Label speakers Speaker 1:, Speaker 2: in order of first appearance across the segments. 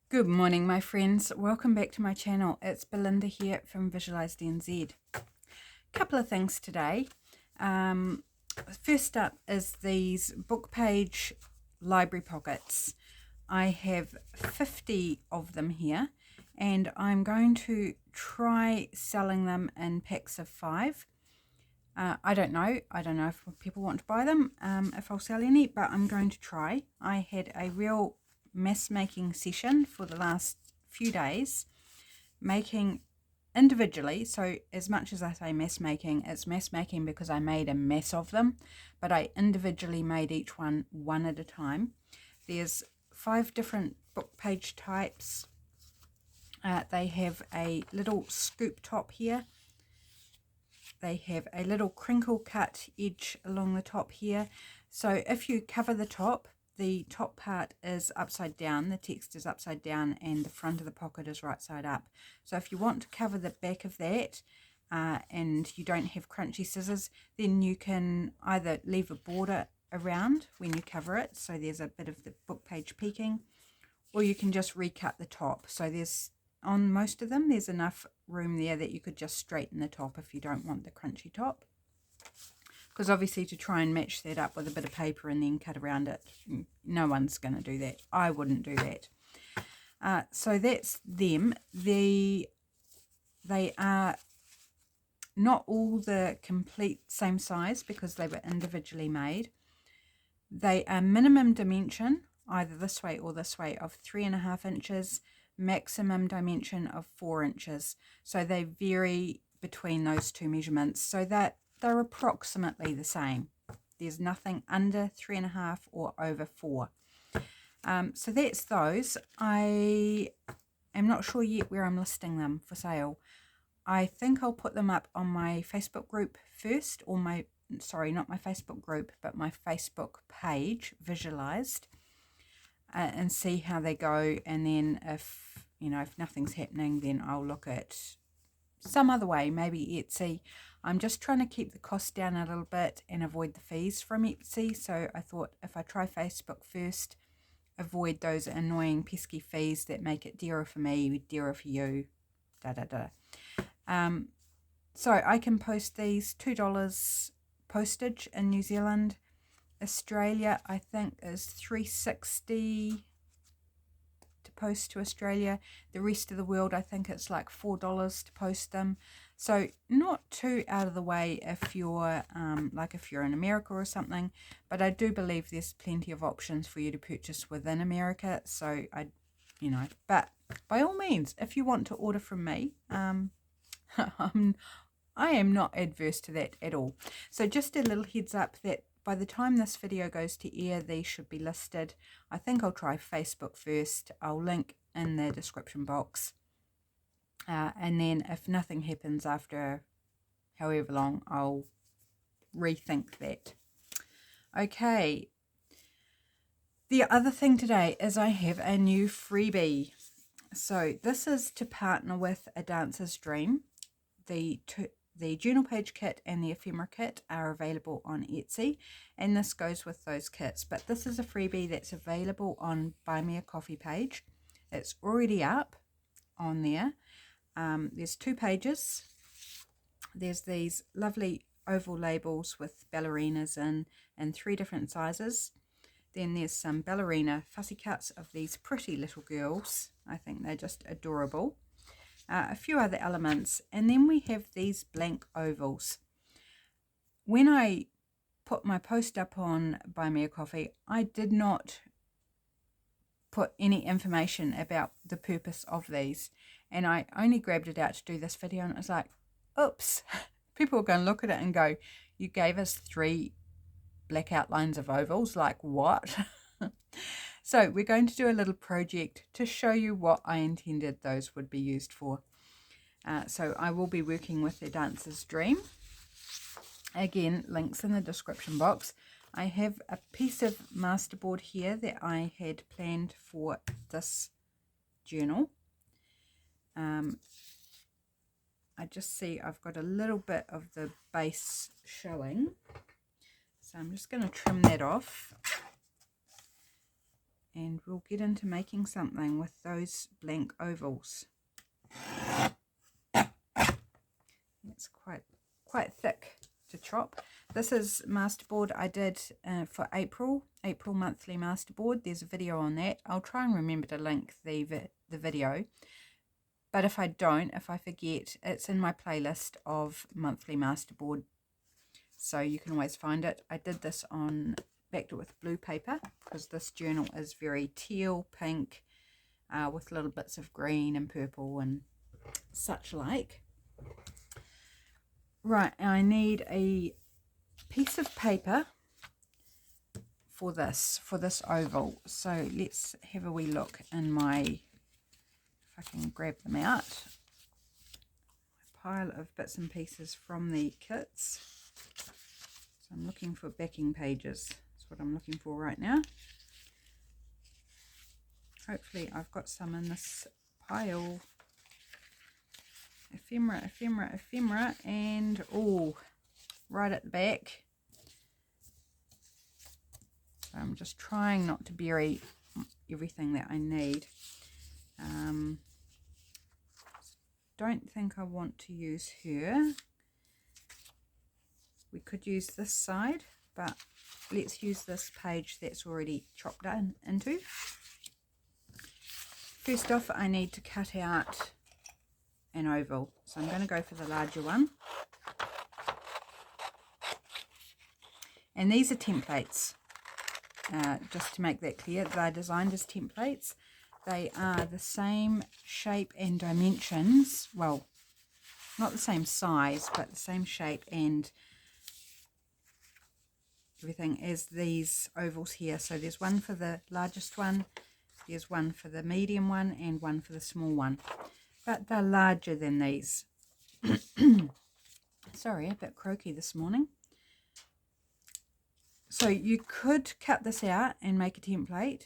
Speaker 1: Good morning, my friends. Welcome back to my channel. It's Belinda here from Visualized NZ. Couple of things today. First up is these book page library pockets. I have 50 of them here, and I'm going to try selling them in packs of 5. I don't know if people want to buy them, if I'll sell any, but I'm going to try. I had a real mess making session for the last few days, making individually. So as much as I say mess making, it's mess making because I made a mess of them, but I individually made each one at a time. There's 5 different book page types. They have a little scoop top here. They have a little crinkle cut edge along the top here. So if you cover the top part is upside down, the text is upside down, and the front of the pocket is right side up. So if you want to cover the back of that and you don't have crunchy scissors, then you can either leave a border around when you cover it, so there's a bit of the book page peeking, or you can just recut the top. So there's, on most of them, there's enough room there that you could just straighten the top if you don't want the crunchy top. Because obviously to try and match that up with a bit of paper and then cut around it, no one's going to do that. I wouldn't do that. So that's them. They are not all the complete same size because they were individually made. They are minimum dimension, either this way or this way, of 3.5 inches, maximum dimension of 4 inches. So they vary between those two measurements, so that they're approximately the same. There's nothing under 3.5 or over 4. So that's those. I am not sure yet where I'm listing them for sale. I think I'll put them up on my Facebook group first, or not my Facebook group, but my Facebook page, Visualized, and see how they go. And then if nothing's happening, then I'll look at some other way, maybe Etsy. I'm just trying to keep the cost down a little bit and avoid the fees from Etsy. So I thought if I try Facebook first, avoid those annoying pesky fees that make it dearer for me, dearer for you, So I can post these $2 postage in New Zealand. Australia, I think, is $3.60 to post to Australia. The rest of the world, I think it's like $4 to post them. So not too out of the way if you're if you're in America or something, but I do believe there's plenty of options for you to purchase within America. So but by all means, if you want to order from me, I am not adverse to that at all. So just a little heads up that by the time this video goes to air, these should be listed. I think I'll try Facebook first. I'll link in the description box. And then if nothing happens after however long, I'll rethink that. Okay. The other thing today is I have a new freebie. So this is to partner with A Dancer's Dream. The journal page kit and the ephemera kit are available on Etsy, and this goes with those kits. But this is a freebie that's available on Buy Me a Coffee page. It's already up on there. There's 2 pages. There's these lovely oval labels with ballerinas in 3 different sizes. Then there's some ballerina fussy cuts of these pretty little girls. I think they're just adorable. A few other elements, and then we have these blank ovals. When I put my post up on Buy Me a Coffee, I did not put any information about the purpose of these, and I only grabbed it out to do this video, and it was like, oops. People are going to look at it and go, you gave us 3 black outlines of ovals, like what? So we're going to do a little project to show you what I intended those would be used for. So I will be working with A Dancer's Dream. Again, links in the description box. I have a piece of masterboard here that I had planned for this journal. I just see I've got a little bit of the base showing. So I'm just going to trim that off. and we'll get into making something with those blank ovals. It's quite thick to chop. This is masterboard I did for April monthly masterboard. There's a video on that. I'll try and remember to link the video, but if I don't, if I forget, it's in my playlist of monthly masterboard, so you can always find it. I did this on backed it with blue paper because this journal is very teal pink with little bits of green and purple and such like. Right, I need a piece of paper for this oval. So let's have a wee look in my, if I can grab them out, my pile of bits and pieces from the kits. So I'm looking for backing pages. That's what I'm looking for right now. Hopefully I've got some in this pile. Ephemera, ephemera, ephemera, and oh, right at the back. So I'm just trying not to bury everything that I need. Don't think I want to use her. We could use this side, but let's use this page that's already chopped into. First off, I need to cut out an oval, so I'm going to go for the larger one, and these are templates, just to make that clear. They're designed as templates. They are the same shape and dimensions, well, not the same size, but the same shape and everything as these ovals here. So there's one for the largest one, there's one for the medium one, and one for the small one. But they're larger than these. Sorry, a bit croaky this morning. So you could cut this out and make a template,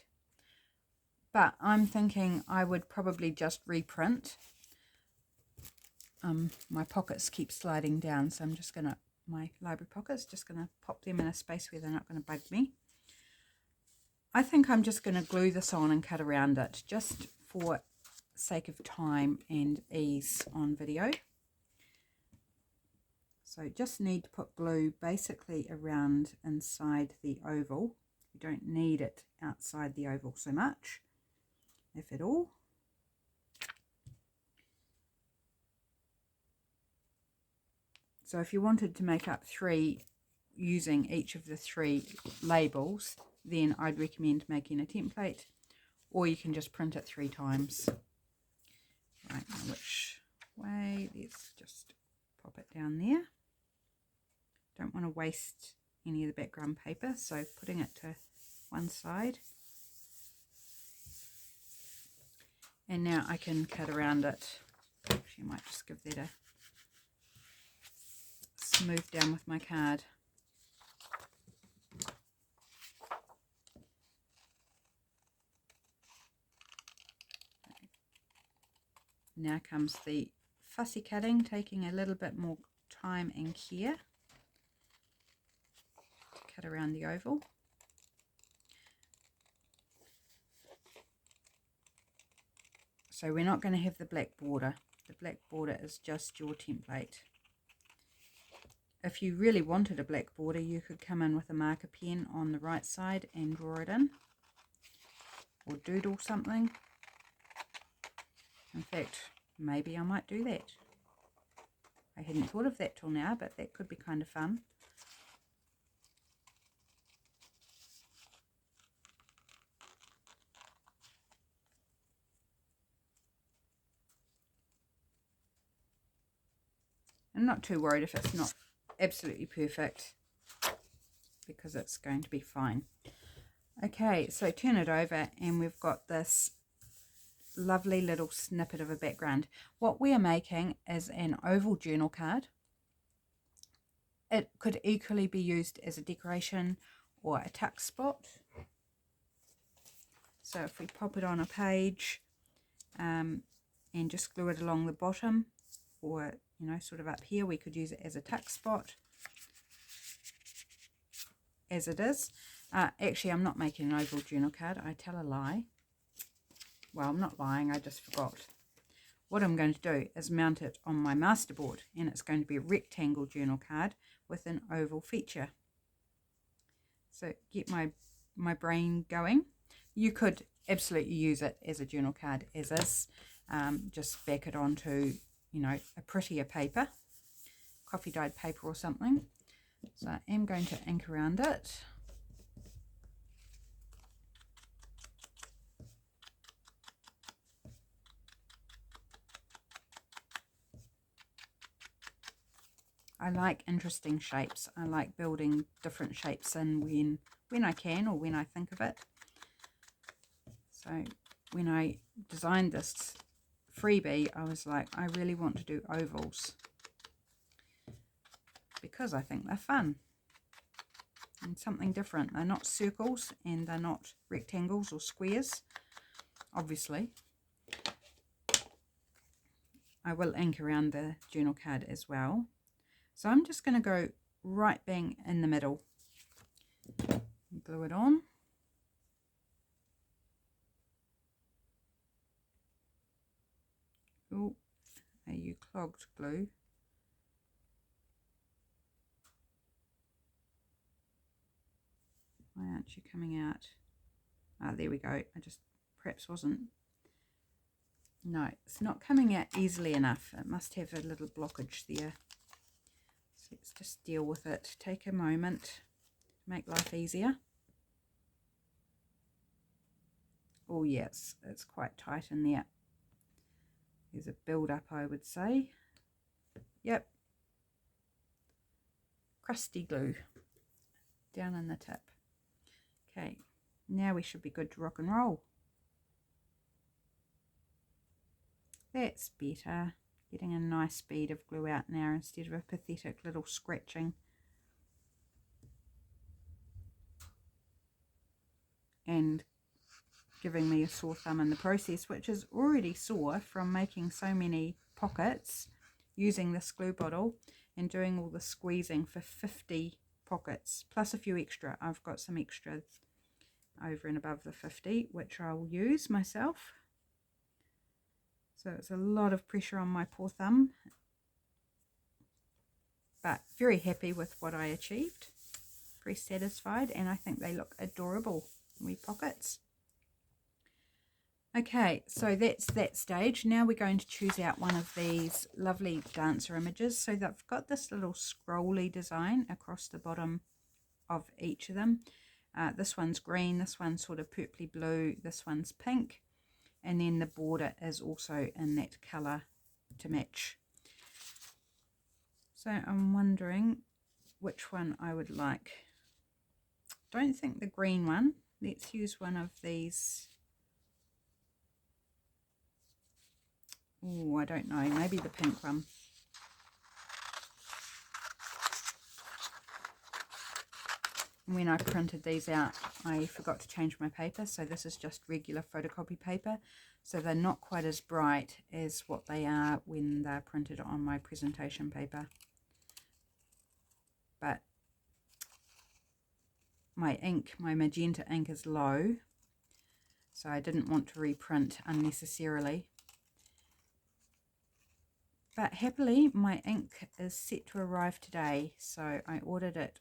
Speaker 1: but I'm thinking I would probably just reprint. My pockets keep sliding down, so I'm just going to, my library pockets, just going to pop them in a space where they're not going to bug me. I think I'm just going to glue this on and cut around it, just for sake of time and ease on video. So just need to put glue basically around inside the oval. You don't need it outside the oval so much, if at all. So if you wanted to make up 3 using each of the 3 labels, then I'd recommend making a template, or you can just print it 3 times. Right, now which way? Let's just pop it down there. Don't want to waste any of the background paper, so putting it to one side. And now I can cut around it. Actually, I might just give that a smooth down with my card. Now comes the fussy cutting, taking a little bit more time and care to cut around the oval. So we're not going to have the black border. The black border is just your template. If you really wanted a black border, you could come in with a marker pen on the right side and draw it in, or doodle something. In fact, maybe I might do that. I hadn't thought of that till now, but that could be kind of fun. I'm not too worried if it's not absolutely perfect, because it's going to be fine. Okay, so turn it over and we've got this lovely little snippet of a background. What we are making is an oval journal card. It could equally be used as a decoration or a tuck spot. So if we pop it on a page and just glue it along the bottom, or you know, sort of up here, we could use it as a tuck spot as it is. Actually, I'm not making an oval journal card. I tell a lie. Well, I'm not lying. I just forgot. What I'm going to do is mount it on my masterboard, and it's going to be a rectangle journal card with an oval feature. So get my brain going. You could absolutely use it as a journal card as is. Just back it onto, you know, a prettier paper, coffee dyed paper or something. So I am going to ink around it. I like interesting shapes. I like building different shapes in when I can or when I think of it. So when I designed this freebie, I was like, I really want to do ovals because I think they're fun and something different. They're not circles and they're not rectangles or squares, obviously. I will ink around the journal card as well. So I'm just going to go right bang in the middle. Glue it on. Oh, you clogged glue. Why aren't you coming out? Ah, there we go. I just perhaps wasn't. No, it's not coming out easily enough. It must have a little blockage there. So let's just deal with it. Take a moment to make life easier. Oh yes, it's quite tight in there. There's a build-up, I would say. Yep. Crusty glue down in the tip. Okay, now we should be good to rock and roll. That's better. Getting a nice speed of glue out now instead of a pathetic little scratching. And giving me a sore thumb in the process, which is already sore from making so many pockets using this glue bottle and doing all the squeezing for 50 pockets plus a few extra. I've got some extras over and above the 50 which I'll use myself. So it's a lot of pressure on my poor thumb, but very happy with what I achieved. Very satisfied, and I think they look adorable, wee pockets. Okay, so that's that stage. Now we're going to choose out one of these lovely dancer images. So they've got this little scrolly design across the bottom of each of them. This one's green, this one's sort of purpley blue, this one's pink, and then the border is also in that colour to match. So I'm wondering which one I would like. Don't think the green one. Let's use one of these. Oh, I don't know, maybe the pink one. When I printed these out, I forgot to change my paper, so this is just regular photocopy paper, so they're not quite as bright as what they are when they're printed on my presentation paper. But my ink, my magenta ink is low, so I didn't want to reprint unnecessarily. But happily, my ink is set to arrive today, so I ordered it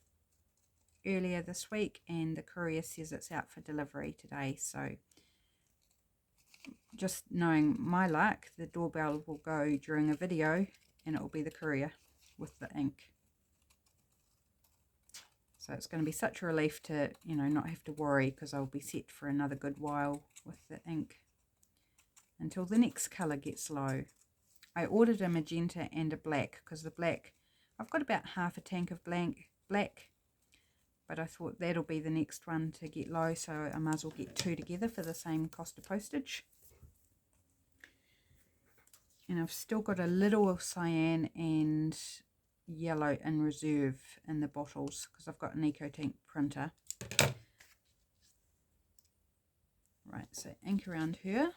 Speaker 1: earlier this week and the courier says it's out for delivery today. So just knowing my luck, the doorbell will go during a video and it will be the courier with the ink. So it's going to be such a relief to, you know, not have to worry, because I'll be set for another good while with the ink until the next colour gets low. I ordered a magenta and a black because the black, I've got about half a tank of black, but I thought that'll be the next one to get low, so I might as well get two together for the same cost of postage. And I've still got a little of cyan and yellow in reserve in the bottles because I've got an EcoTink printer. Right, so ink around her.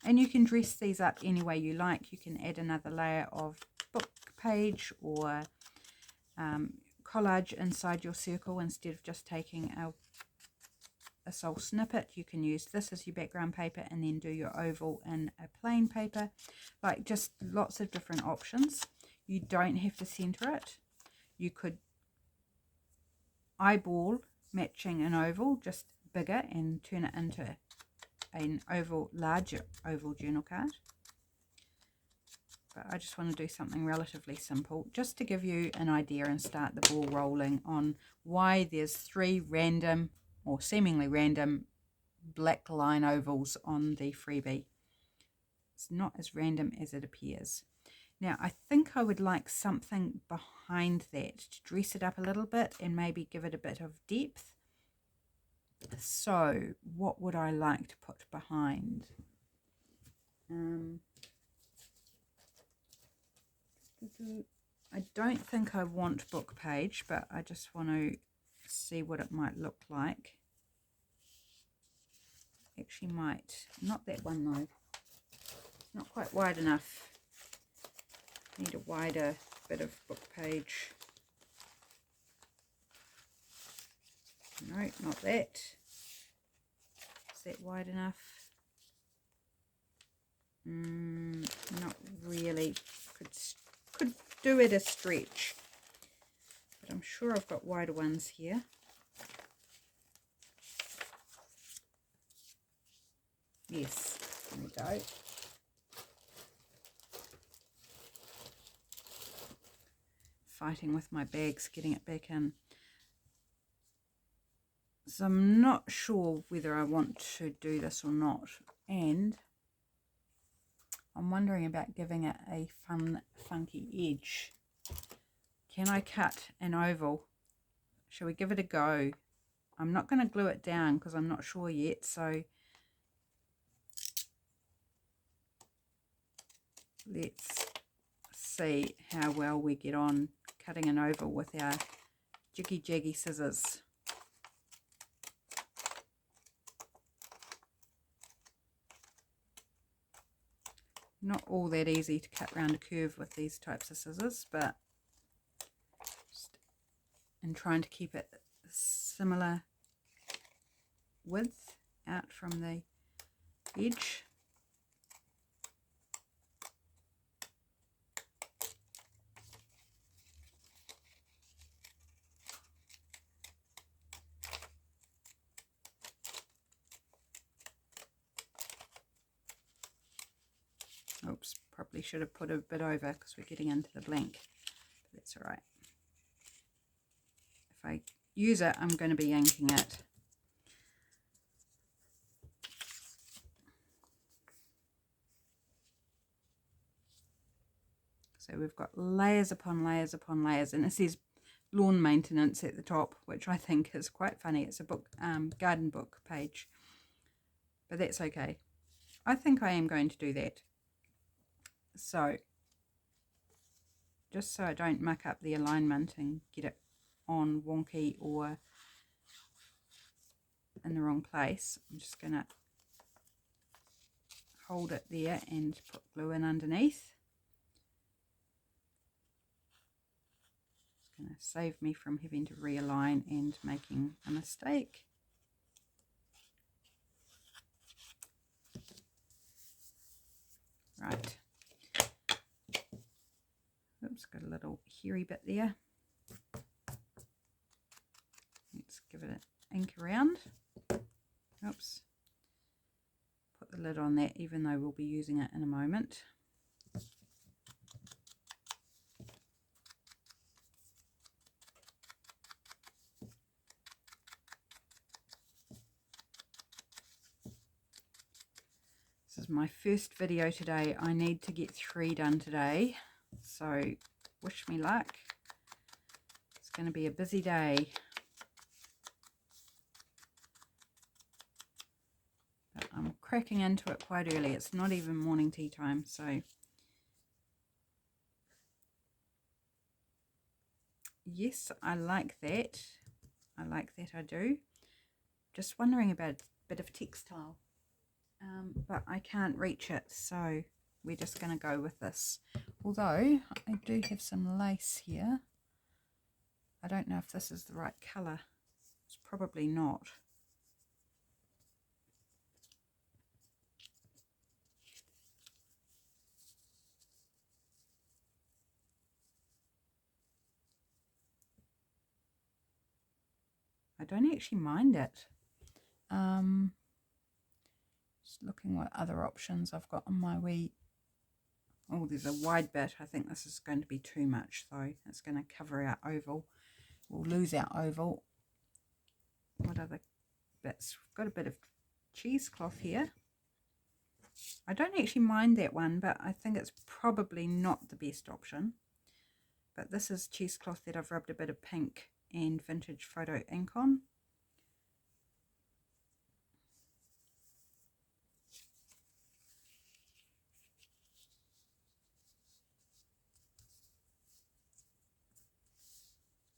Speaker 1: And you can dress these up any way you like. You can add another layer of book page or collage inside your circle instead of just taking a sole snippet. You can use this as your background paper and then do your oval in a plain paper. Like, just lots of different options. You don't have to center it. You could eyeball matching an oval, just bigger, and turn it into an oval, larger oval journal card. But I just want to do something relatively simple just to give you an idea and start the ball rolling on why there's 3 random or seemingly random black line ovals on the freebie. It's not as random as it appears. Now I think I would like something behind that to dress it up a little bit and maybe give it a bit of depth. So what would I like to put behind? I don't think I want book page, but I just want to see what it might look like. Actually might. Not that one though. It's not quite wide enough. Need a wider bit of book page. No, not that. Is that wide enough? Not really. Could do it a stretch, but I'm sure I've got wider ones here. Yes, there we go. Fighting with my bags, getting it back in. So I'm not sure whether I want to do this or not, and I'm wondering about giving it a fun, funky edge. Can I cut an oval? Shall we give it a go? I'm not going to glue it down because I'm not sure yet, so let's see how well we get on cutting an oval with our jiggy jaggy scissors. Not all that easy to cut round a curve with these types of scissors, but just in trying to keep it similar width out from the edge. Oops, probably should have put a bit over because we're getting into the blank, but that's all right. If I use it, I'm going to be yanking it. So we've got layers upon layers upon layers, and it says lawn maintenance at the top, which I think is quite funny. It's a book, garden book page, but that's okay. I think I am going to do that. So just so I don't muck up the alignment and get it on wonky or in the wrong place, I'm just going to hold it there and put glue in underneath. It's going to save me from having to realign and making a mistake. Right. Oops, got a little hairy bit there. Let's give it an ink around. Oops. Put the lid on that, even though we'll be using it in a moment. This is my first video today. I need to get 3 done today, so wish me luck. It's going to be a busy day. But I'm cracking into it quite early. It's not even morning tea time, so yes, I like that. I do. Just wondering about a bit of textile. But I can't reach it, so we're just going to go with this. Although I do have some lace here I don't know if this is the right colour. It's probably not. I don't actually mind it. Just looking what other options I've got on my wee. Oh, there's a wide bit. I think this is going to be too much though. It's going to cover our oval. We'll lose our oval. What other bits? We've got a bit of cheesecloth here. I don't actually mind that one, but I think it's probably not the best option. But this is cheesecloth that I've rubbed a bit of pink and vintage photo ink on.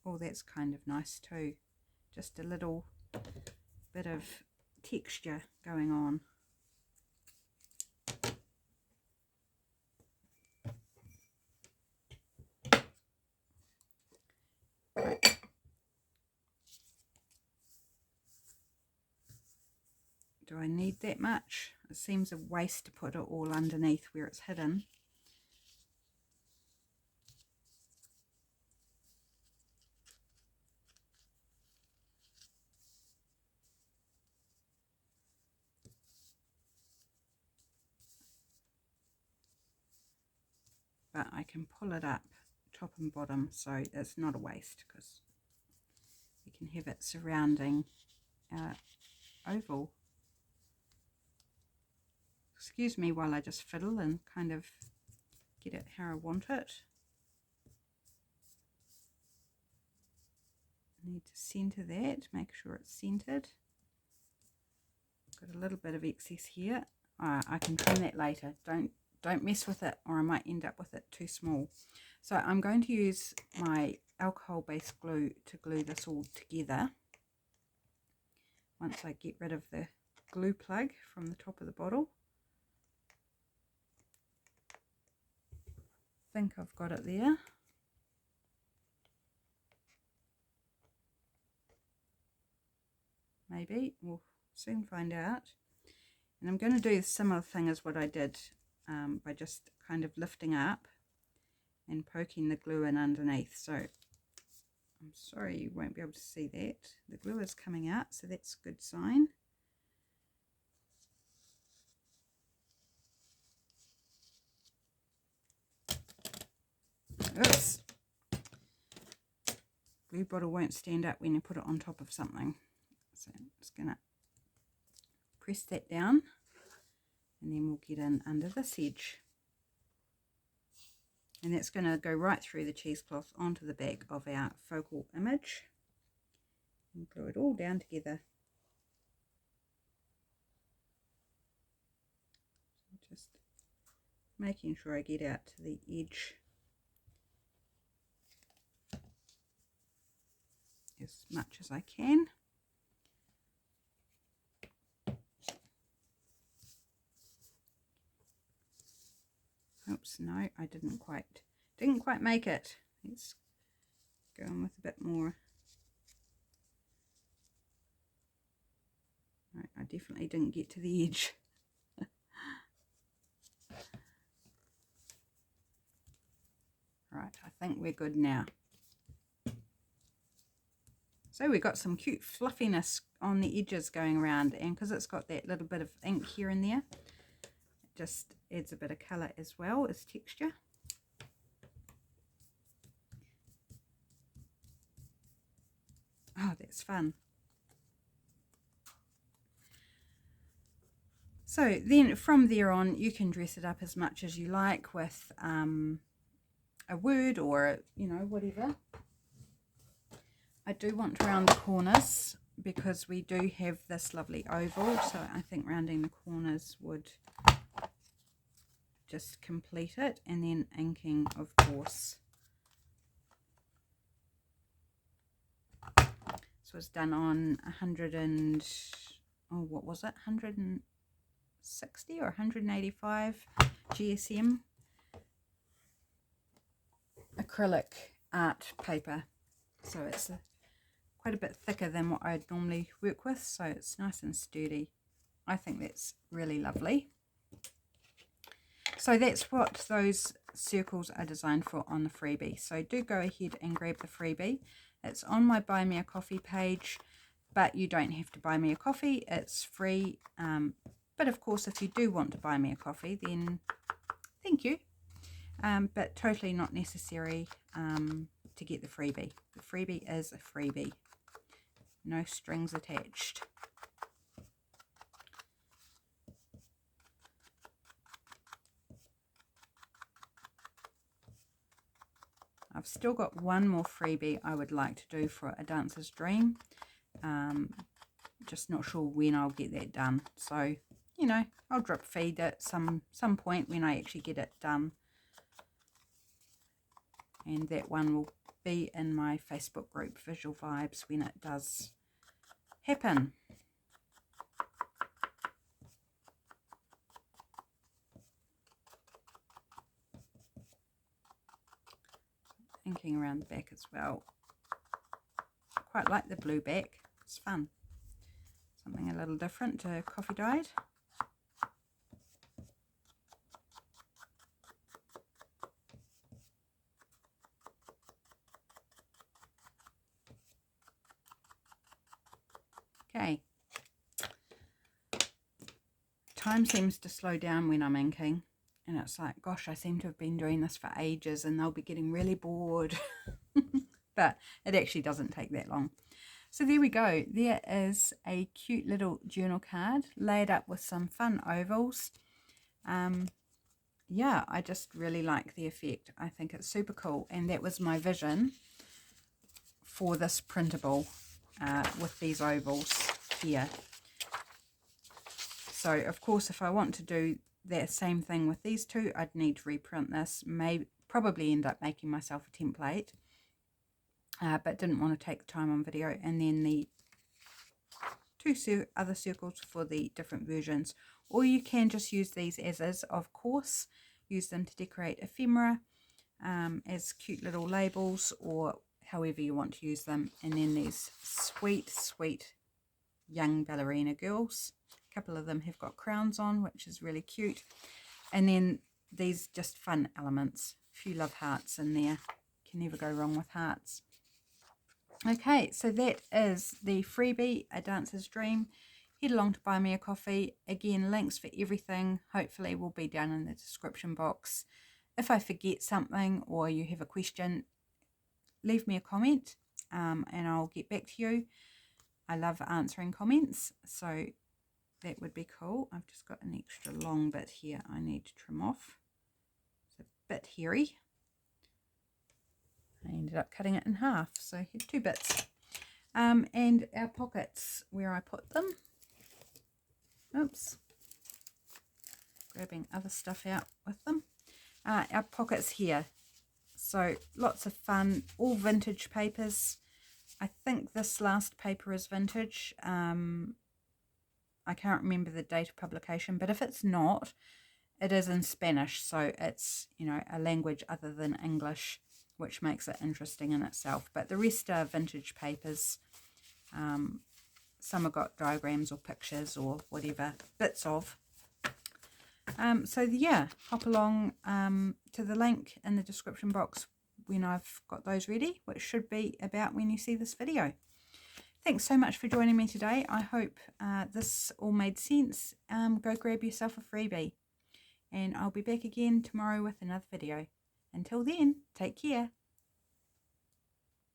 Speaker 1: Oh, that's kind of nice too. Just a little bit of texture going on. Right. Do I need that much? It seems a waste to put it all underneath where it's hidden. But I can pull it up top and bottom, so it's not a waste because we can have it surrounding our oval. Excuse me while I just fiddle and kind of get it how I want it. I need to center that, make sure it's centered. Got a little bit of excess here. I can trim that later. Don't mess with it or I might end up with it too small. So I'm going to use my alcohol based glue to glue this all together. Once I get rid of the glue plug from the top of the bottle. I think I've got it there. Maybe, we'll soon find out. And I'm going to do a similar thing as what I did by just kind of lifting up and poking the glue in underneath. So I'm sorry you won't be able to see that. The glue is coming out, so that's a good sign. Oops. Glue bottle won't stand up when you put it on top of something. So I'm just going to press that down and then we'll get in under this edge. And that's going to go right through the cheesecloth onto the back of our focal image and glue it all down together. Just making sure I get out to the edge as much as I can. Oops, no, I didn't quite make it. Let's go on with a bit more. No, I definitely didn't get to the edge. Right, I think we're good now. So we've got some cute fluffiness on the edges going around, and because it's got that little bit of ink here and there, it just adds a bit of colour as well as texture. Oh, that's fun. So then from there on, you can dress it up as much as you like with a word or, you know, whatever. I do want to round the corners because we do have this lovely oval, so I think rounding the corners would just complete it, and then inking, of course. This was done on 100 and, oh, what was it, 160 or 185 GSM acrylic art paper. So it's quite a bit thicker than what I'd normally work with, so it's nice and sturdy. I think that's really lovely. So that's what those circles are designed for on the freebie. So do go ahead and grab the freebie. It's on my Buy Me a Coffee page, but you don't have to buy me a coffee. It's free. But of course, if you do want to buy me a coffee, then thank you. But totally not necessary to get the freebie. The freebie is a freebie. No strings attached. I've still got one more freebie I would like to do for A Dancer's Dream. Just not sure when I'll get that done. So, you know, I'll drip feed it some point when I actually get it done. And that one will be in my Facebook group, Visual Vibes, when it does happen. Inking around the back as well. I quite like the blue back. It's fun. Something a little different to coffee dyed. Okay. Time seems to slow down when I'm inking. And it's like, gosh, I seem to have been doing this for ages and they'll be getting really bored. But it actually doesn't take that long. So there we go. There is a cute little journal card laid up with some fun ovals. Yeah, I just really like the effect. I think it's super cool. And that was my vision for this printable with these ovals here. So, of course, if I want to do that same thing with these two, I'd need to reprint this. Probably end up making myself a template. But didn't want to take the time on video. And then the two other circles for the different versions. Or you can just use these as is, of course. Use them to decorate ephemera as cute little labels or however you want to use them. And then these sweet, sweet young ballerina girls. A couple of them have got crowns on, which is really cute. And then these just fun elements. A few love hearts in there. Can never go wrong with hearts. Okay, so that is the freebie, A Dancer's Dream. Head along to Buy Me a Coffee. Again, links for everything hopefully will be down in the description box. If I forget something or you have a question, leave me a comment and I'll get back to you. I love answering comments, so that would be cool. I've just got an extra long bit here I need to trim off. It's a bit hairy. I ended up cutting it in half, so here's 2 bits. And our pockets, where I put them. Oops. Grabbing other stuff out with them. Our pockets here. So lots of fun, all vintage papers. I think this last paper is vintage. I can't remember the date of publication, but if it's not, it is in Spanish, so it's, you know, a language other than English, which makes it interesting in itself. But the rest are vintage papers. Some have got diagrams or pictures or whatever, bits of. So yeah, hop along to the link in the description box when I've got those ready, which should be about when you see this video. Thanks so much for joining me today. I hope this all made sense. Go grab yourself a freebie. And I'll be back again tomorrow with another video. Until then, take care.